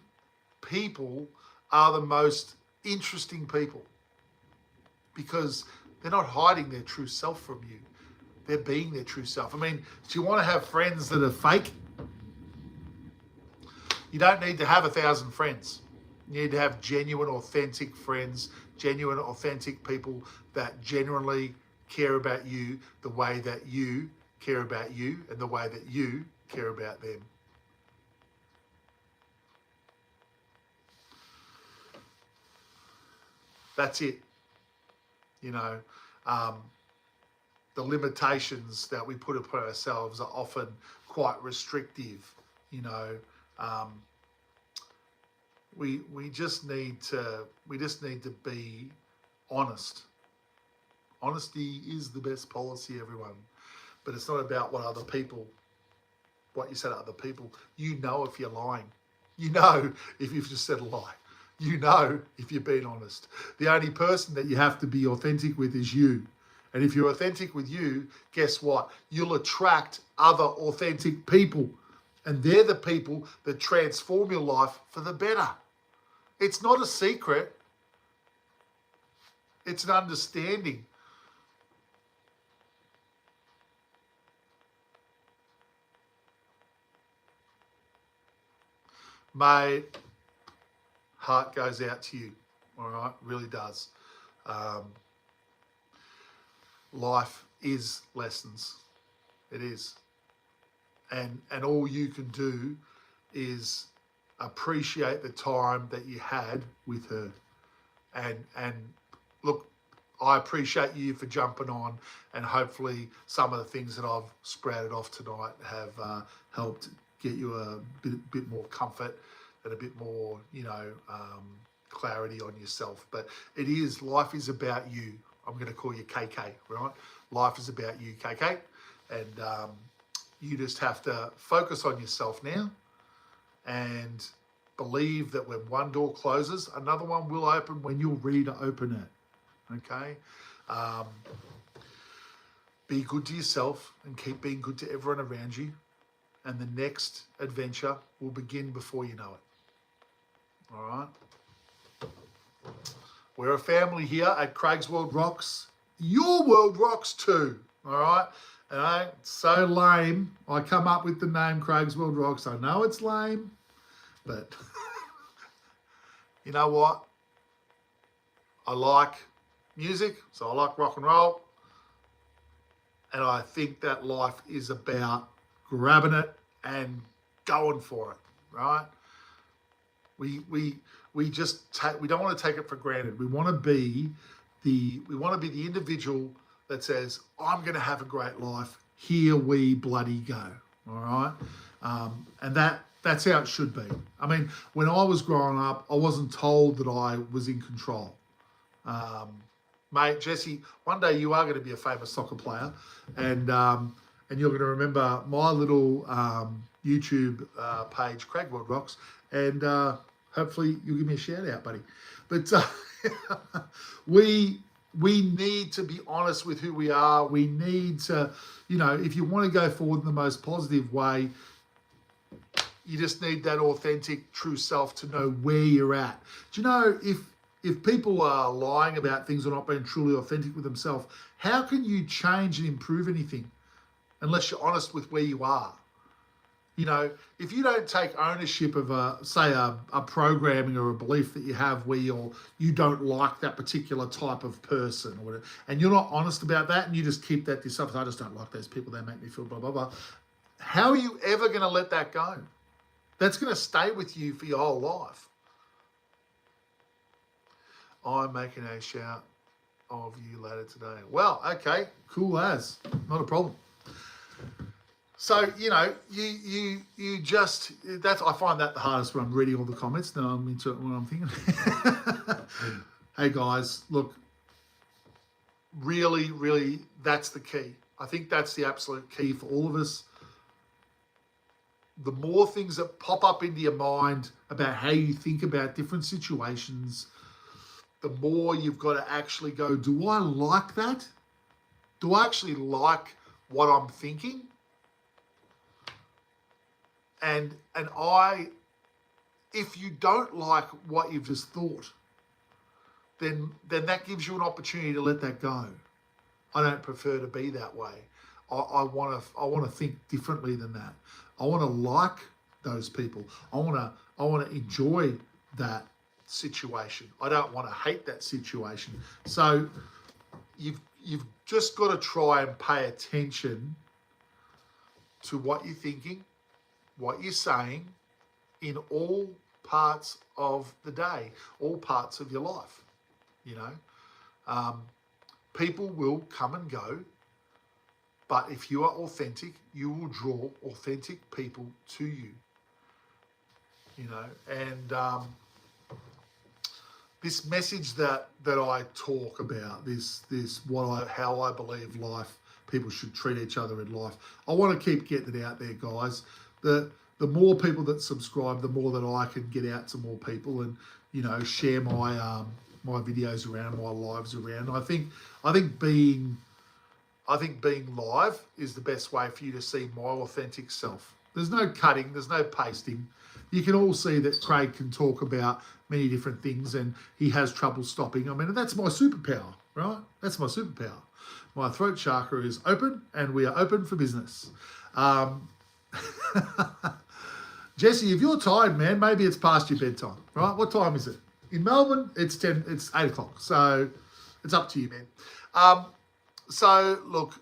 people are the most interesting people because they're not hiding their true self from you. They're being their true self. I mean, do you want to have friends that are fake? You don't need to have 1,000 friends. You need to have genuine, authentic friends, genuine, authentic people that genuinely care about you the way that you care about you and the way that you care about them. That's it. The limitations that we put upon ourselves are often quite restrictive. We just need to be honest. Honesty is the best policy, everyone. But it's not about what you said to other people. You know if you're lying. You know if you've just said a lie. You know if you're being honest. The only person that you have to be authentic with is you. And if you're authentic with you, guess what? You'll attract other authentic people. And they're the people that transform your life for the better. It's not a secret. It's an understanding. Mate, heart goes out to you. All right? Really does. Life is lessons. It is. And all you can do is appreciate the time that you had with her. And look, I appreciate you for jumping on, and hopefully some of the things that I've sprouted off tonight have helped get you a bit more comfort and a bit more, clarity on yourself. But life is about you. I'm going to call you KK, right? Life is about you, KK. And you just have to focus on yourself now and believe that when one door closes, another one will open when you're ready to open it, okay? Be good to yourself and keep being good to everyone around you. And the next adventure will begin before you know it, all right? We're a family here at Craigsworldrocks. Your world rocks too, all right? And it's so lame. I come up with the name Craigsworldrocks. I know it's lame, but you know what? I like music, so I like rock and roll. And I think that life is about grabbing it and going for it, right? We don't want to take it for granted. We want to be the individual that says, I'm going to have a great life. Here we bloody go. All right. And that's how it should be. I mean, when I was growing up, I wasn't told that I was in control. Mate, Jesse, one day you are going to be a famous soccer player, and you're going to remember my little YouTube page, Craigsworldrocks, and hopefully you'll give me a shout out, buddy. But we need to be honest with who we are. We need to, if you want to go forward in the most positive way, you just need that authentic, true self to know where you're at. Do you know, if people are lying about things or not being truly authentic with themselves, how can you change and improve anything unless you're honest with where you are? If you don't take ownership of a programming or a belief that you have where you don't like that particular type of person or whatever, and you're not honest about that and you just keep that to yourself, I just don't like those people, they make me feel blah, blah, blah. How are you ever going to let that go? That's going to stay with you for your whole life. I'm making a shout of you later today. Well, okay, cool as. Not a problem. So, you just, that's, I find that the hardest when I'm reading all the comments. Then I'm into it when I'm thinking. Hey guys, look, really, really, that's the key. I think that's the absolute key for all of us. The more things that pop up into your mind about how you think about different situations, the more you've got to actually go, do I like that? Do I actually like what I'm thinking? And if you don't like what you've just thought, then that gives you an opportunity to let that go. I don't prefer to be that way. I want to think differently than that. I want to like those people. I want to enjoy that situation. I don't want to hate that situation. So you've just got to try and pay attention to what you're thinking, what you're saying in all parts of the day, all parts of your life. People will come and go, but if you are authentic, you will draw authentic people to you. And this message that I talk about, how I believe life, people should treat each other in life. I want to keep getting it out there, guys. The more people that subscribe, the more that I can get out to more people and share my my videos around, my lives around. I think being live is the best way for you to see my authentic self. There's no cutting, there's no pasting. You can all see that Craig can talk about many different things and he has trouble stopping. I mean, that's my superpower, right? That's my superpower. My throat chakra is open and we are open for business. Jesse, if you're tired, man, maybe it's past your bedtime, right? What time is it? In Melbourne, it's 8 o'clock. So it's up to you, man. So look,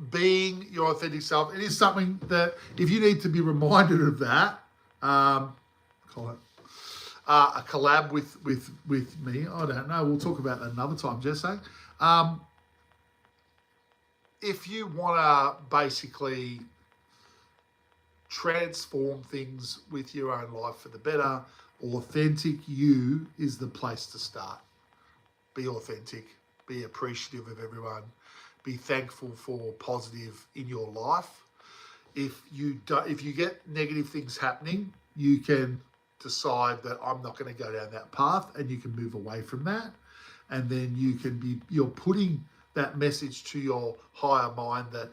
being your authentic self, it is something that if you need to be reminded of that, call it a collab with me. I don't know. We'll talk about that another time, Jesse. If you want to basically transform things with your own life for the better, authentic you is the place to start. Be authentic. Be appreciative of everyone. Be thankful for positive in your life. If you get negative things happening, you can decide that I'm not going to go down that path, and you can move away from that. And then you're putting that message to your higher mind that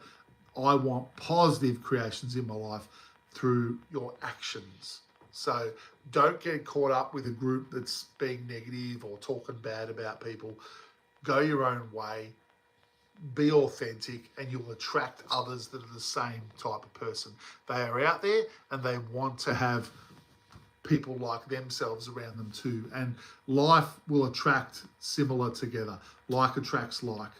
I want positive creations in my life through your actions. So don't get caught up with a group that's being negative or talking bad about people. Go your own way, be authentic, and you'll attract others that are the same type of person. They are out there and they want to have people like themselves around them too. And life will attract similar together. Like attracts like.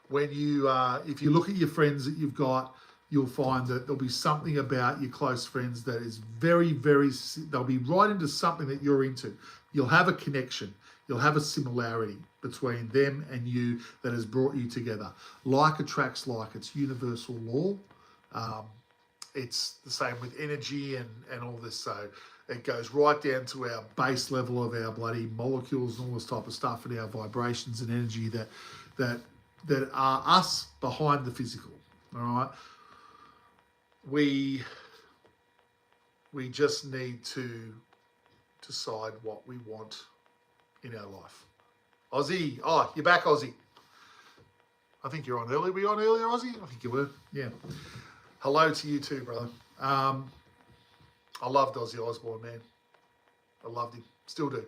When if you look at your friends that you've got, you'll find that there'll be something about your close friends that is very, very, they'll be right into something that you're into. You'll have a connection. You'll have a similarity between them and you that has brought you together. Like attracts like. It's universal law. It's the same with energy and all this. So it goes right down to our base level of our bloody molecules and all this type of stuff, and our vibrations and energy that are us behind the physical. All right. We just need to decide what we want in our life. Aussie, oh, you're back, Aussie. I think you're on early. Were you on earlier, Aussie? I think you were. Yeah. Hello to you too, brother. I loved Ozzy Osbourne, man. I loved him. Still do.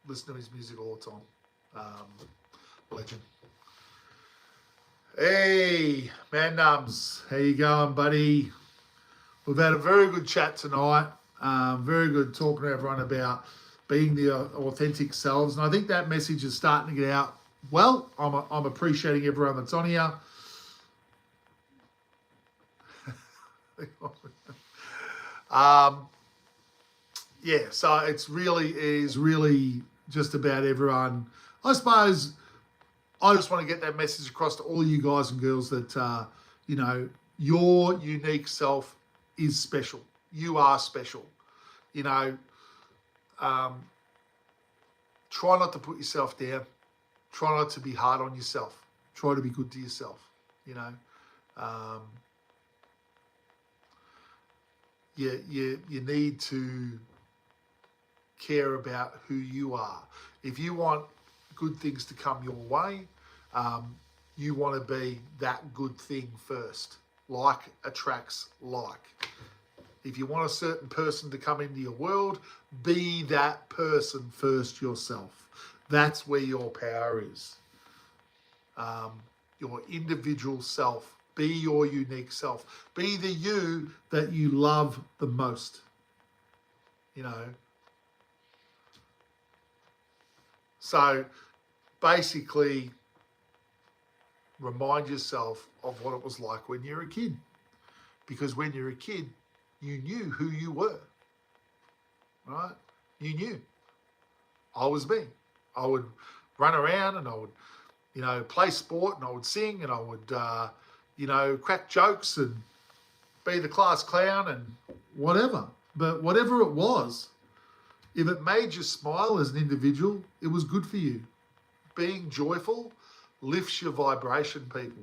Listen to his music all the time. Legend. Hey, Man Nums. How you going, buddy? We've had a very good chat tonight. Very good talking to everyone about being the authentic selves. And I think that message is starting to get out well. I'm appreciating everyone that's on here. Yeah, so it is really just about everyone. I suppose I just want to get that message across to all you guys and girls that, Your unique self is special. You are special. You know, try not to put yourself down. Try not to be hard on yourself. Try to be good to yourself. You know, you need to care about who you are. If you want good things to come your way, you want to be that good thing first. Like attracts like. If you want a certain person to come into your world, be that person first yourself. That's where your power is. Your individual self. Be your unique self. Be the you that you love the most. You know. So basically, remind yourself of what it was like when you were a kid. Because when you were a kid, you knew who you were, right? You knew. I was me. I would run around and I would, you know, play sport and I would sing and I would, you know, crack jokes and be the class clown and whatever. But whatever it was, if it made you smile as an individual, it was good for you. Being joyful lifts your vibration, people.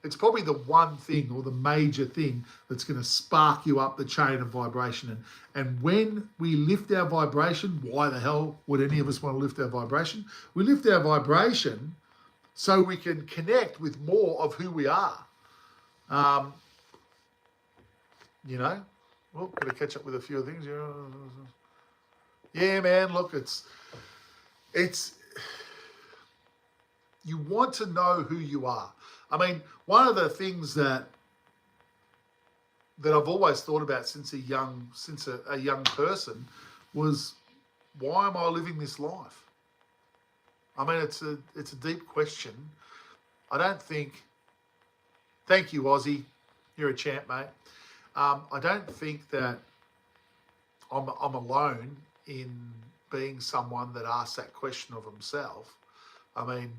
It's probably the one thing or the major thing that's going to spark you up the chain of vibration. And when we lift our vibration, why the hell would any of us want to lift our vibration? We lift our vibration so we can connect with more of who we are. You know, well, got to catch up with a few things. Yeah, man, look, it's you want to know who you are. I mean, one of the things that I've always thought about since a young person was, why am I living this life? I mean, it's a deep question. I don't think. Thank you, Aussie. You're a champ, mate. I don't think that I'm alone in being someone that asks that question of himself. I mean,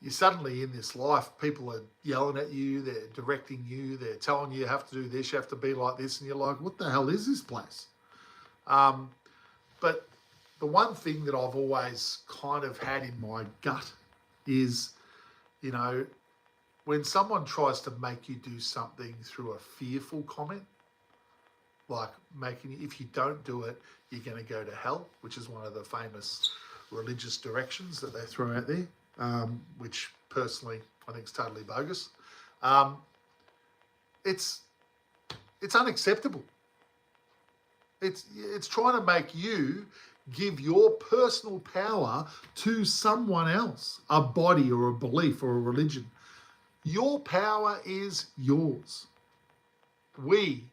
you're suddenly in this life, people are yelling at you, they're directing you, they're telling you have to do this, you have to be like this, and you're like, what the hell is this place? But the one thing that I've always kind of had in my gut is, you know, when someone tries to make you do something through a fearful comment, like if you don't do it, you're going to go to hell, which is one of the famous religious directions that they throw out there. Which personally I think is totally bogus. It's unacceptable. It's trying to make you give your personal power to someone else, a body or a belief or a religion. Your power is yours. We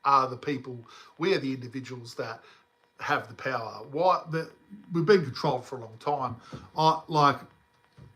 are the people, we are the individuals that have the power. We've been controlled for a long time.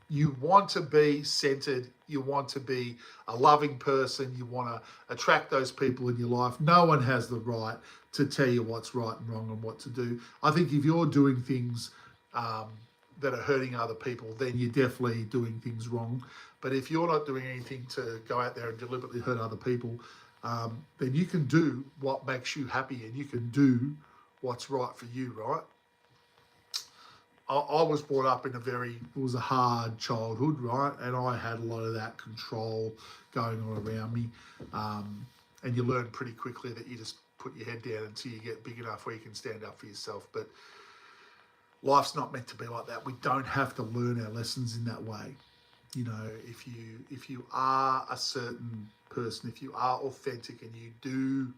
You want to be centered, you want to be a loving person, you want to attract those people in your life. No one has the right to tell you what's right and wrong and what to do. I think if you're doing things that are hurting other people, then you're definitely doing things wrong. But if you're not doing anything to go out there and deliberately hurt other people, then you can do what makes you happy and you can do what's right for you, right? I was brought up in it was a hard childhood, right? And I had a lot of that control going on around me. And you learn pretty quickly that you just put your head down until you get big enough where you can stand up for yourself. But life's not meant to be like that. We don't have to learn our lessons in that way. You know, if you are a certain person, if you are authentic and you do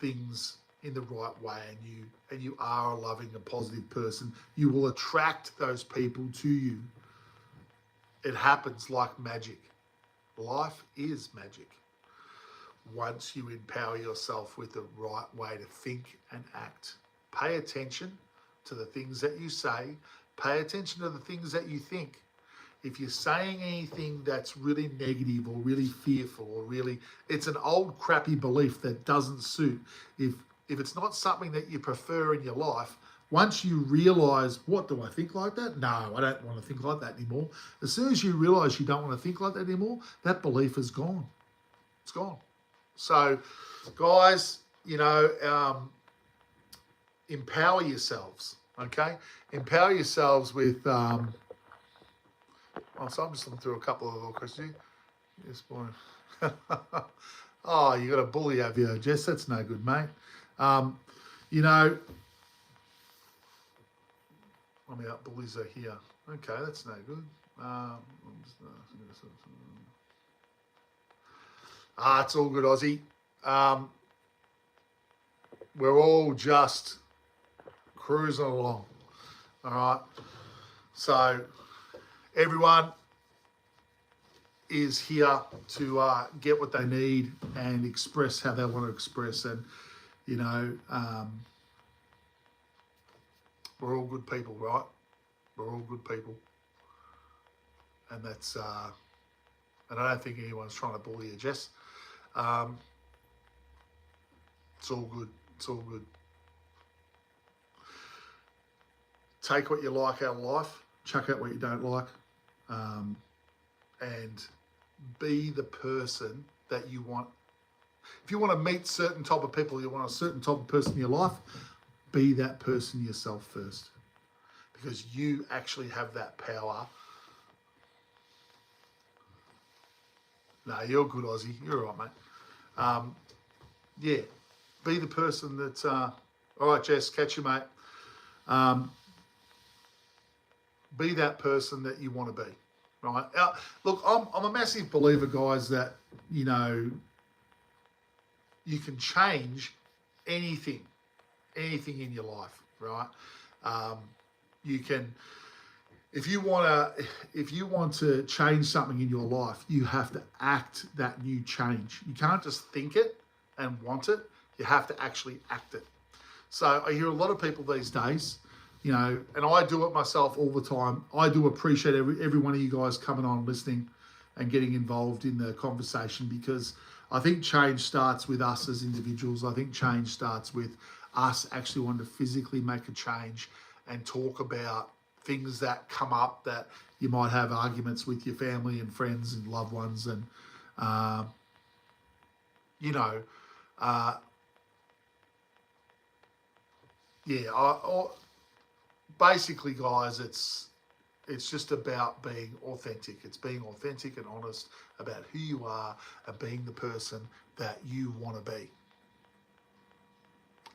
things in the right way and you are a loving and positive person, you will attract those people to you. It happens like magic. Life is magic. Once you empower yourself with the right way to think and act, pay attention to the things that you say, pay attention to the things that you think. If you're saying anything that's really negative or really fearful or really, it's an old crappy belief that doesn't suit. If it's not something that you prefer in your life, once you realize, what, do I think like that? No, I don't want to think like that anymore. As soon as you realize you don't want to think like that anymore, that belief is gone. It's gone. So, guys, empower yourselves, okay? Empower yourselves with, so I'm just looking through a couple of little questions. Yes, boy. Oh, you got a bully over you, Jess. That's no good, mate. Bullies are here. Okay, that's no good. It's all good, Aussie. We're all just cruising along. All right. So everyone is here to get what they need and express how they want to express. And, we're all good people, right? We're all good people. And that's, and I don't think anyone's trying to bully you, Jess. It's all good. It's all good. Take what you like out of life, chuck out what you don't like, and be the person that you want. If you want to meet certain type of people, you want a certain type of person in your life, be that person yourself first, because you actually have that power. No, you're good, Aussie. You're all right, mate. Yeah, be the person that... all right, Jess, catch you, mate. Be that person that you want to be, right? Look, I'm a massive believer, guys, that, you can change anything in your life, right? You can, if you want to change something in your life, you have to act that new change. You can't just think it and want it. You have to actually act it. So I hear a lot of people these days, and I do it myself all the time. I do appreciate every one of you guys coming on, listening and getting involved in the conversation, because I think change starts with us as individuals. I think change starts with us actually wanting to physically make a change and talk about things that come up that you might have arguments with your family and friends and loved ones. And, basically, guys, it's just about being authentic. It's being authentic and honest about who you are and being the person that you want to be.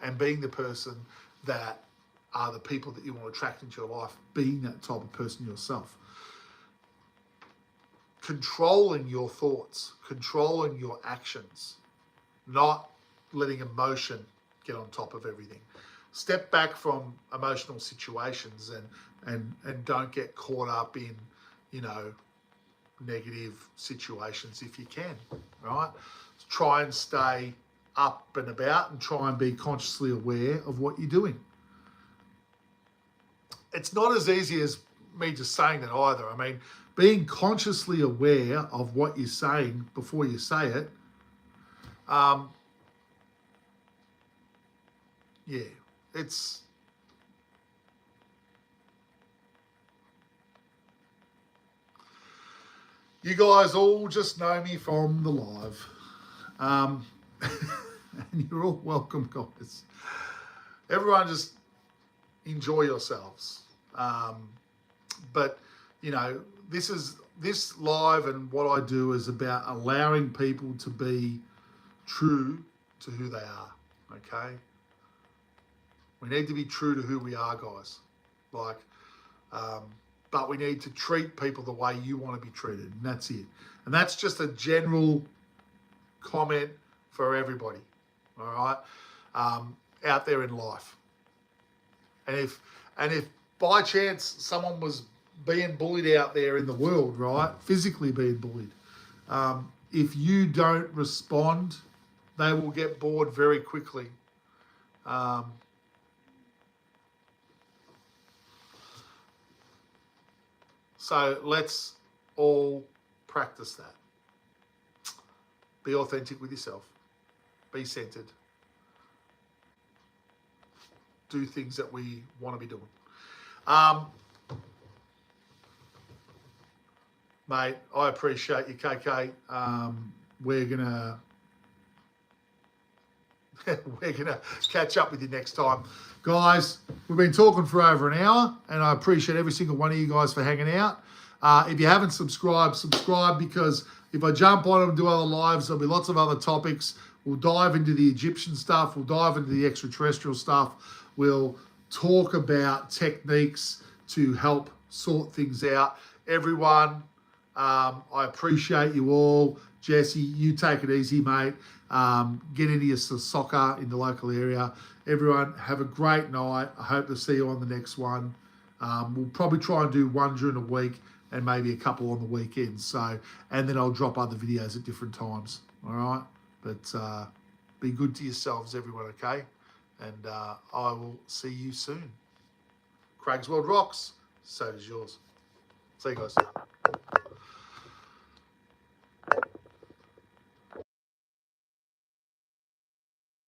And being the person that are the people that you want to attract into your life, being that type of person yourself. Controlling your thoughts, controlling your actions, not letting emotion get on top of everything. Step back from emotional situations and don't get caught up in, negative situations if you can, right? Try and stay up and about and try and be consciously aware of what you're doing. It's not as easy as me just saying that either. I mean, being consciously aware of what you're saying before you say it, it's... You guys all just know me from the live. And you're all welcome, guys. Everyone just enjoy yourselves. But, this live and what I do is about allowing people to be true to who they are, okay? We need to be true to who we are, guys. But we need to treat people the way you want to be treated, and that's it. And that's just a general comment for everybody, all right, out there in life. And if by chance someone was being bullied out there in the world, right, physically being bullied, if you don't respond, they will get bored very quickly. So let's all practice that. Be authentic with yourself. Be centered. do things that we want to be doing. Mate, I appreciate you, KK. We're gonna catch up with you next time. Guys, we've been talking for over an hour, and I appreciate every single one of you guys for hanging out. If you haven't subscribed, subscribe, because if I jump on and do other lives, there'll be lots of other topics. We'll dive into the Egyptian stuff. We'll dive into the extraterrestrial stuff. We'll talk about techniques to help sort things out. Everyone, I appreciate you all. Jesse, you take it easy, mate. Get into your soccer in the local area. Everyone, have a great night. I hope to see you on the next one. We'll probably try and do one during the week and maybe a couple on the weekends. So, and then I'll drop other videos at different times. All right? But be good to yourselves, everyone, okay? And I will see you soon. Craigsworldrocks. So does yours. See you guys.